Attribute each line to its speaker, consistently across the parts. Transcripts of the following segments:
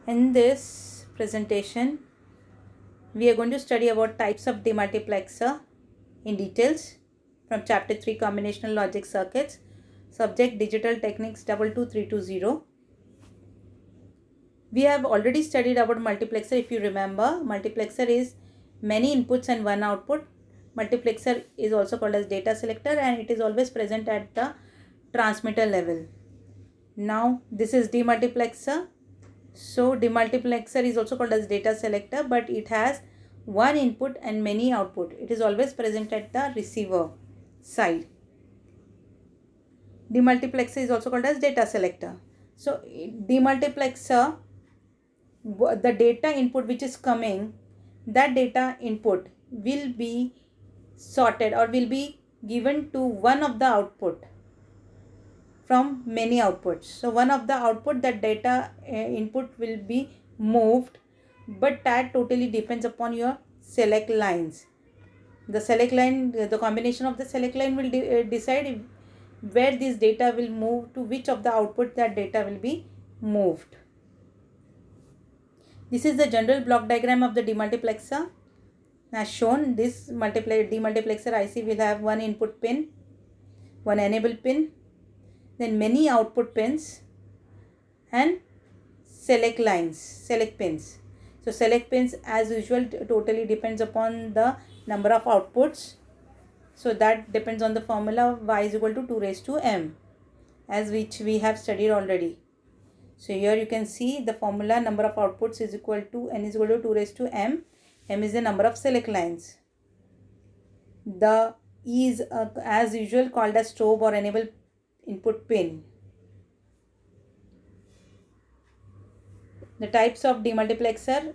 Speaker 1: In this presentation, we are going to study about types of demultiplexer in details from chapter 3 combinational logic circuits, subject digital techniques 22320. We have already studied about multiplexer. If you remember, multiplexer is many inputs and one output. Multiplexer is also called as data selector and it is always present at the transmitter level. Now this is demultiplexer. So demultiplexer is also called as data selector, but it has one input and many output. It is always present at the receiver side. Demultiplexer is also called as data selector. So demultiplexer, the data input which is coming, that data input will be sorted or will be given to one of the output from many outputs. So one of the output, that data input will be moved, but that totally depends upon your select lines. The select line, the combination of the select line will decide where this data will move, to which of the output that data will be moved. This is the general block diagram of the demultiplexer. As shown, this demultiplexer IC will have one input pin, one enable pin, then many output pins and select pins. So select pins as usual totally depends upon the number of outputs. So that depends on the formula y is equal to 2 raised to m, as which we have studied already. So here you can see the formula, number of outputs is equal to n is equal to 2 raised to m. M is the number of select lines. The E is as usual called as strobe or enable input pin. The types of demultiplexer.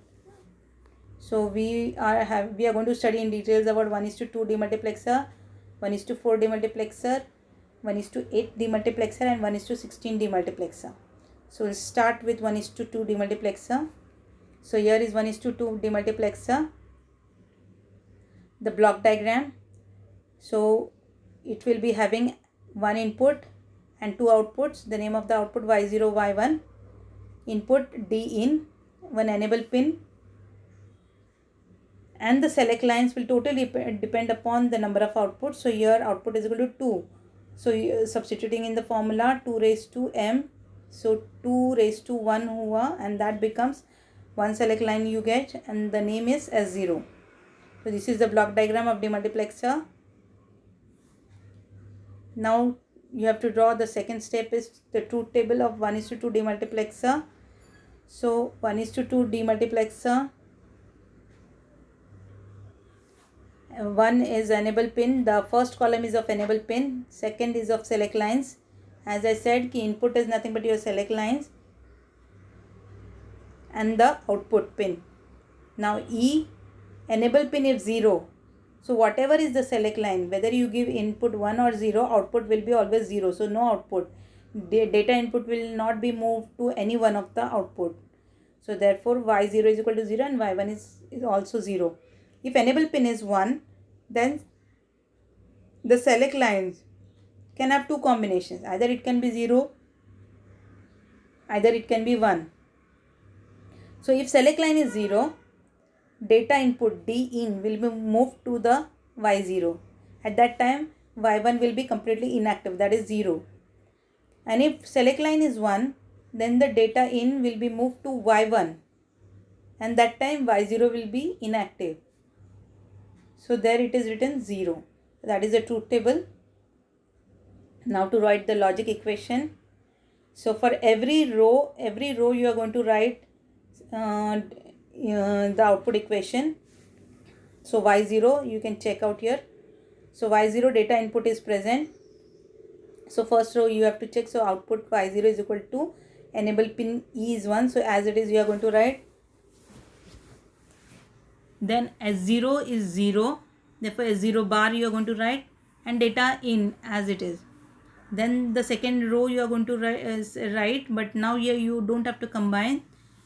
Speaker 1: So we are going to study in details about 1:2 demultiplexer, 1:4 demultiplexer, 1:8 demultiplexer and 1:16 demultiplexer. So we'll start with 1:2 demultiplexer. So here is 1:2 demultiplexer. The block diagram. So it will be having one input and two outputs. The name of the output y0, y1. Input D in, one enable pin, and the select lines will totally depend upon the number of outputs. So here output is equal to 2. So substituting in the formula 2 raised to m. So 2 raised to 1 hua, and that becomes one select line you get, and the name is S0. So this is the block diagram of demultiplexer. Now you have to draw the second step, is the truth table of 1:2 demultiplexer. So 1:2 demultiplexer. One is enable pin. The first column is of enable pin. Second is of select lines. As I said, key input is nothing but your select lines and the output pin. Now E, enable pin is 0. So whatever is the select line, whether you give input 1 or 0, output will be always 0. So no output. Data input will not be moved to any one of the output. So therefore y0 is equal to 0 and y1 is also 0. If enable pin is 1, then the select lines can have two combinations. Either it can be 0, either it can be 1. So if select line is 0, data input D in will be moved to the y0. At that time y1 will be completely inactive, that is 0. And if select line is 1, then the data in will be moved to y1, and that time y0 will be inactive. So there it is written 0. That is the truth table. Now to write the logic equation. So for every row you are going to write the output equation. So y0 you can check out here. So y0 data input is present. So first row you have to check. So output y0 is equal to enable pin E is 1. So as it is you are going to write. Then S0 is 0. Therefore S0 bar you are going to write, and data in as it is. Then the second row you are going to write, but now here you don't have to combine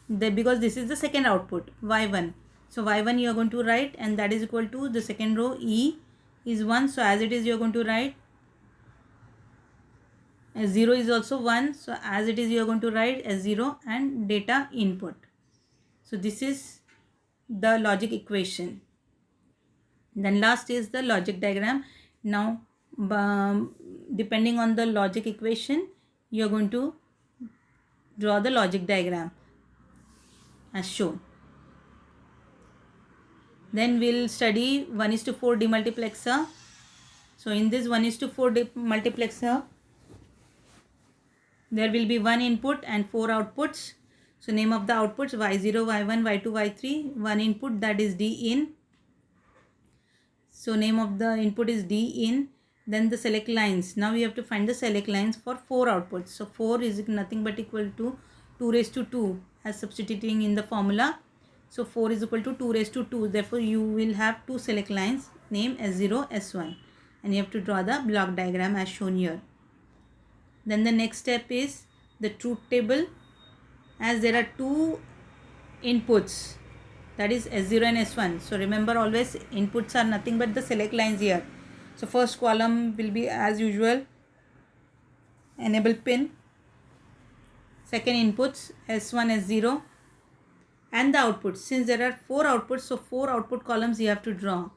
Speaker 1: because this is the second output y1. So y1 you are going to write, and that is equal to the second row E is 1. So as it is you are going to write. S0 is also 1. So as it is you are going to write S0 and data input. So this is the logic equation. Then last is the logic diagram. Now depending on the logic equation, you are going to draw the logic diagram as shown. Then we'll study 1:4 demultiplexer. So in this 1:4 multiplexer, there will be one input and four outputs. So name of the outputs y0, y1, y2, y3. One input, that is D in. So name of the input is D in. Then the select lines. Now we have to find the select lines for four outputs. So 4 is nothing but equal to 2 raised to 2 as substituting in the formula. So 4 is equal to 2 raised to 2. Therefore you will have two select lines, name S0, S1. And you have to draw the block diagram as shown here. Then the next step is the truth table. As there are two inputs, that is S0 and S1. So remember, always inputs are nothing but the select lines here. So first column will be as usual enable pin, second inputs S1, S0, and the outputs. Since there are four outputs, so four output columns you have to draw.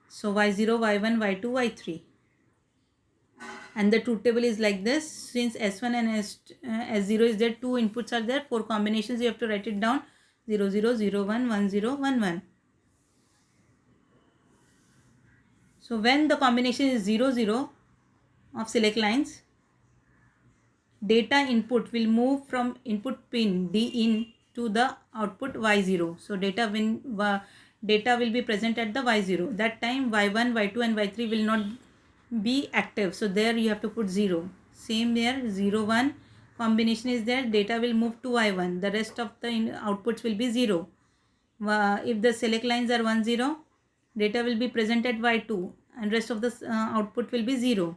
Speaker 1: So Y0, Y1, Y2, Y3. And the truth table is like this. Since S1 and S0 is there, two inputs are there, four combinations, you have to write it down. 0, 0, 0, 1, 1, 0, 1, 1. So when the combination is 0, 0 of select lines, data input will move from input pin D in to the output Y0. So data will be present at the Y0. That time Y1, Y2 and Y3 will not be active. So there you have to put 0. Same here, 0, 1 combination is there, data will move to Y1. The rest of the outputs will be 0. If the select lines are 1, 0, data will be present at Y2 and rest of the output will be 0.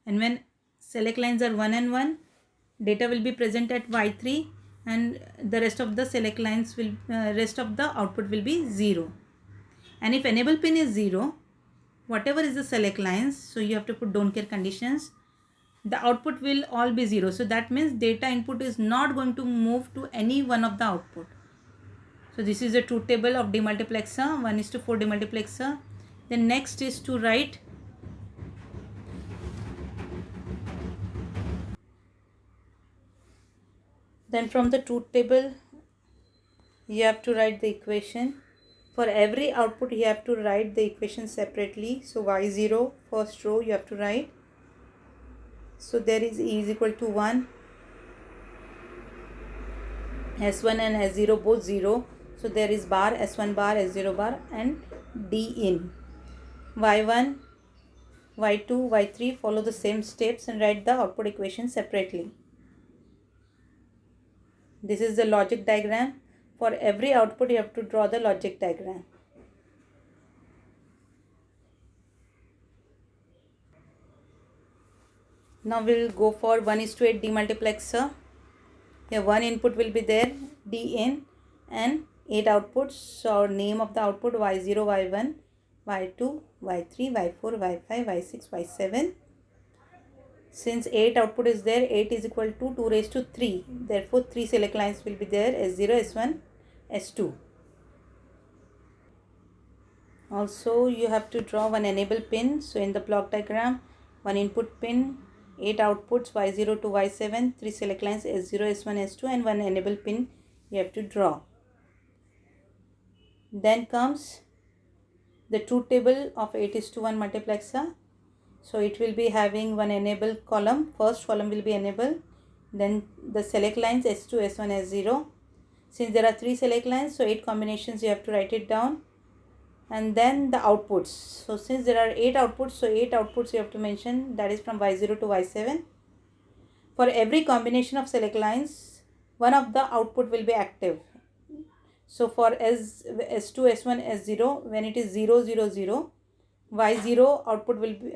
Speaker 1: And when select lines are 1 and 1, data will be present at Y3 and the rest of the select lines will rest of the output will be 0. And if enable pin is 0, whatever is the select lines, so you have to put don't care conditions, the output will all be 0. So that means data input is not going to move to any one of the output. So this is the truth table of demultiplexer, 1:4 demultiplexer. Then next is to write then from the truth table you have to write the equation. For every output you have to write the equation separately. So Y0 first row you have to write. So there is E is equal to 1. S1 and S0 both 0. So there is bar, S1 bar, S0 bar and D in. Y1, Y2, Y3 follow the same steps and write the output equation separately. This is the logic diagram. For every output you have to draw the logic diagram. Now we will go for 1:8 demultiplexer. Here one input will be there, D in, and 8 outputs. So our name of the output Y0, Y1, Y2, Y3, Y4, Y5, Y6, Y7. Since 8 output is there, 8 is equal to 2 raised to 3. Therefore 3 select lines will be there, S0, S1, S2. Also you have to draw one enable pin. So in the block diagram, one input pin, 8 outputs Y0 to Y7, 3 select lines S0, S1, S2 and one enable pin you have to draw. Then comes the truth table of 8:1 multiplexer. So it will be having one enable column. First column will be enable. Then the select lines S2, S1, S0. Since there are 3 select lines, so 8 combinations you have to write it down. And then the outputs. So since there are 8 outputs, so 8 outputs you have to mention, that is from Y0 to Y7. For every combination of select lines, one of the output will be active. So for S2, S1, S0, when it is 0, 0, 0, Y0 output will be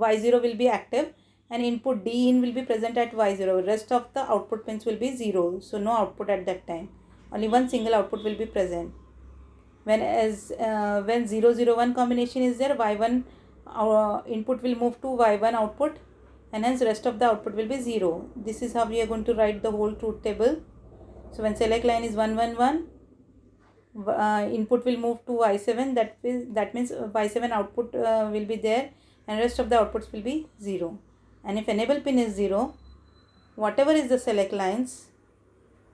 Speaker 1: Y0 will be active and input D in will be present at Y0. Rest of the output pins will be 0. So no output at that time. Only one single output will be present. When 0, 0, 1 combination is there, Y1 input will move to Y1 output and hence rest of the output will be 0. This is how we are going to write the whole truth table. So when select line is 1 1 1, input will move to y7. That means y7 output will be there, and rest of the outputs will be 0. And if enable pin is 0, whatever is the select lines,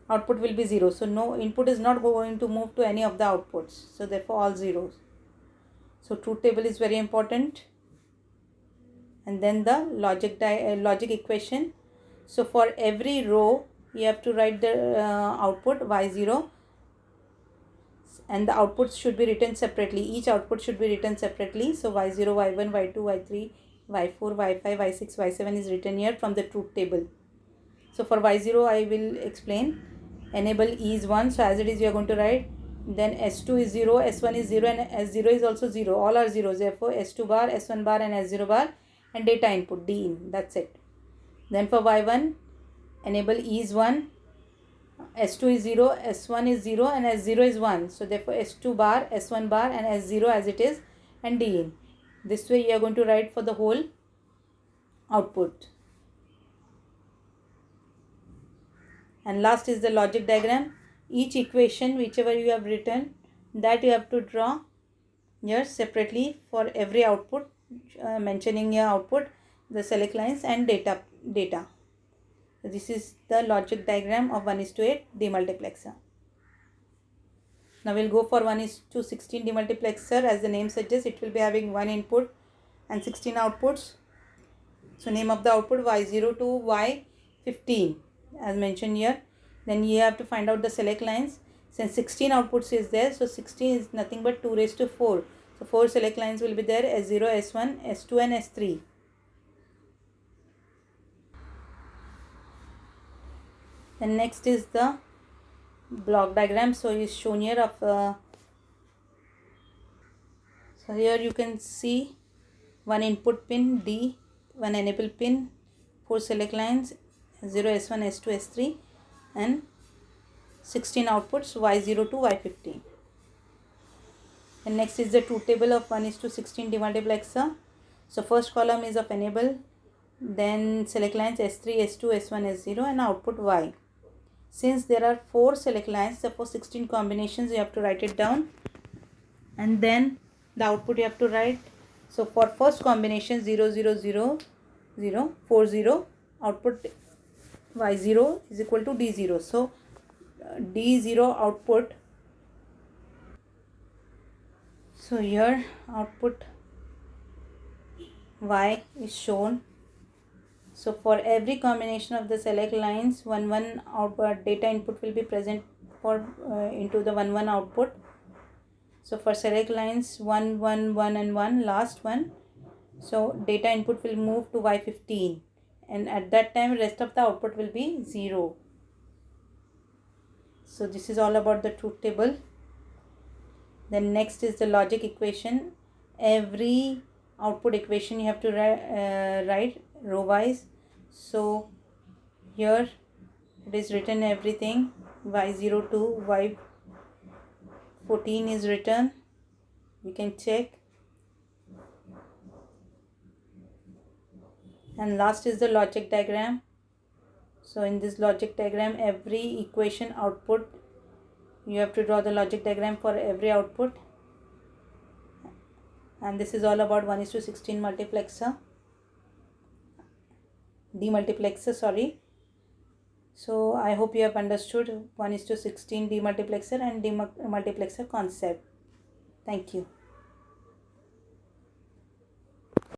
Speaker 1: output will be 0. So no input is not going to move to any of the outputs. So therefore all zeros. So truth table is very important. And then the logic equation. So for every row you have to write the output y0, and the outputs should be written separately. Each output should be written separately. So y0, y1, y2, y3, y4, y5, y6, y7 is written here from the truth table. So for y0 I will explain. Enable E is 1, so as it is you are going to write. Then S2 is 0, S1 is 0, and S0 is also 0. All are zeros. Therefore S2 bar, S1 bar and S0 bar, and data input D in. That's it. Then for y1, enable E is 1, S2 is 0, S1 is 0, and S0 is 1. So therefore S2 bar, S1 bar and S0 as it is, and D in. This way you are going to write for the whole output. And last is the logic diagram. Each equation whichever you have written, that you have to draw here separately for every output, mentioning your output, the select lines and data. So this is the logic diagram of 1:8 demultiplexer. Now we'll go for 1:16 demultiplexer. As the name suggests, it will be having one input and 16 outputs. So name of the output y0 to y15 as mentioned here. Then you have to find out the select lines. Since 16 outputs is there, so 16 is nothing but 2 raised to 4. So 4 select lines will be there: S0, S1, S2 and S3. Then next is the block diagram. So is shown here of so here you can see one input pin D, one enable pin, 4 select lines S0, S1, S2, S3 and 16 outputs y0 to y15. And next is the truth table of 1:16 demultiplexer. So first column is of enable, then select lines S3, S2, S1, S0 and output Y. Since there are 4 select lines, suppose 16 combinations, you have to write it down, and then the output you have to write. So for first combination 0 0 0 0 4 0, output y0 is equal to d0. So d0 output, so here output y is shown. So for every combination of the select lines, 1 1 output data input will be present for into the 1 1 output. So for select lines 1 1 1 and 1, last one, so data input will move to y15, and at that time rest of the output will be 0. So this is all about the truth table. Then next is the logic equation. Every output equation you have to write row wise. So here it is written everything. Y0 to Y14 is written. We can check. And last is the logic diagram. So in this logic diagram, every equation output, you have to draw the logic diagram for every output. And this is all about 1:16 multiplexer, demultiplexer, sorry. So I hope you have understood 1:16 demultiplexer and demultiplexer concept. Thank you.